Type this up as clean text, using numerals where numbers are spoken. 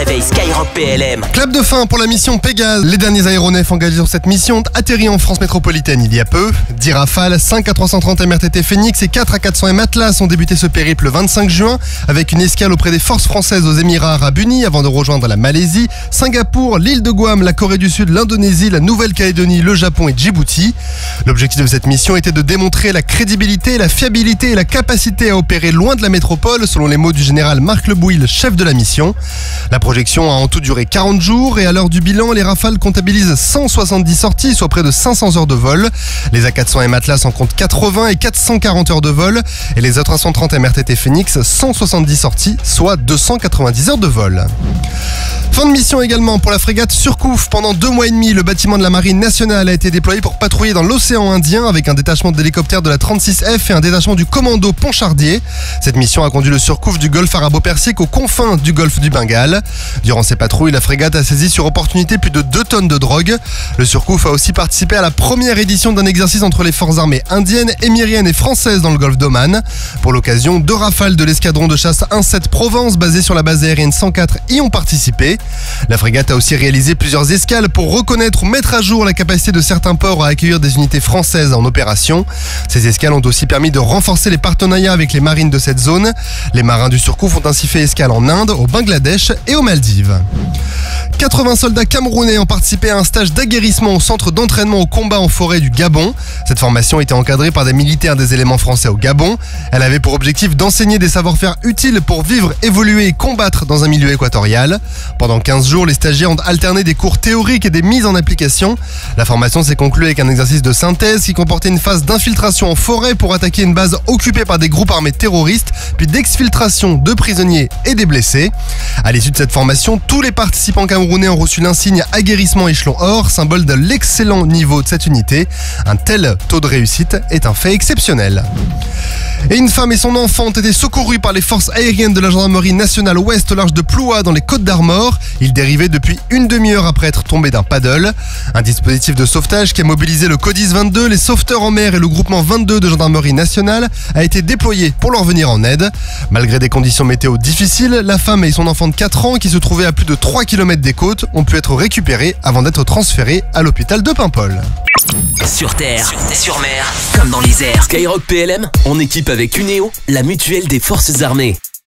réveil Skyrock PLM. Clap de fin pour la mission Pégase. Les derniers aéronefs engagés sur cette mission ont atterri en France métropolitaine il y a peu. 10 Rafales, 5 A330 MRTT Phoenix et 4 A400M Atlas ont débuté ce périple le 25 juin avec une escale auprès des forces françaises aux Émirats Arabes Unis avant de rejoindre la Malaisie, Singapour, l'île de Guam, la Corée du Sud, l'Indonésie, la Nouvelle-Calédonie, le Japon et Djibouti. L'objectif de cette mission était de démontrer la crédibilité, la fiabilité et la capacité à opérer loin de la métropole, selon les mots du général Marc Lebouil, chef de la mission. La projection a en tout duré 40 jours et à l'heure du bilan, les Rafales comptabilisent 170 sorties, soit près de 500 heures de vol. Les A400M Atlas en comptent 80 et 440 heures de vol et les A330 MRTT Phoenix 170 sorties, soit 290 heures de vol. Fin de mission également pour la frégate Surcouf. Pendant 2 mois et demi, le bâtiment de la Marine nationale a été déployé pour patrouiller dans l'océan Indien avec un détachement d'hélicoptères de la 36F et un détachement du commando Pontchardier. Cette mission a conduit le Surcouf du golfe arabo-persique aux confins du golfe du Bengale. Durant ces patrouilles, la frégate a saisi sur opportunité plus de 2 tonnes de drogue. Le Surcouf a aussi participé à la première édition d'un exercice entre les forces armées indiennes, émiriennes et françaises dans le golfe d'Oman. Pour l'occasion, 2 rafales de l'escadron de chasse 1-7 Provence basé sur la base aérienne 104 y ont participé. La frégate a aussi réalisé plusieurs escales pour reconnaître ou mettre à jour la capacité de certains ports à accueillir des unités françaises en opération. Ces escales ont aussi permis de renforcer les partenariats avec les marines de cette zone. Les marins du Surcouf ont ainsi fait escale en Inde, au Bangladesh et aux Maldives. 80 soldats camerounais ont participé à un stage d'aguerrissement au centre d'entraînement au combat en forêt du Gabon. Cette formation était encadrée par des militaires des éléments français au Gabon. Elle avait pour objectif d'enseigner des savoir-faire utiles pour vivre, évoluer et combattre dans un milieu équatorial. Pendant 15 jours, les stagiaires ont alterné des cours théoriques et des mises en application. La formation s'est conclue avec un exercice de synthèse qui comportait une phase d'infiltration en forêt pour attaquer une base occupée par des groupes armés terroristes, puis d'exfiltration de prisonniers et des blessés. À l'issue de cette formation, tous les participants camerounais ont reçu l'insigne aguerrissement échelon or, symbole de l'excellent niveau de cette unité. Un tel taux de réussite est un fait exceptionnel. Et une femme et son enfant ont été secourus par les forces aériennes de la gendarmerie nationale ouest au large de Ploua dans les Côtes d'Armor. Ils dérivaient depuis une demi-heure après être tombés d'un paddle. Un dispositif de sauvetage qui a mobilisé le CODIS 22, les sauveteurs en mer et le groupement 22 de gendarmerie nationale a été déployé pour leur venir en aide. Malgré des conditions météo difficiles, la femme et son enfant de 4 ans qui se trouvaient à plus de 3 km des côtes ont pu être récupérés avant d'être transférés à l'hôpital de Paimpol. Sur terre, sur mer, comme dans les airs. Skyrock PLM, en équipe avec Uneo, la mutuelle des forces armées.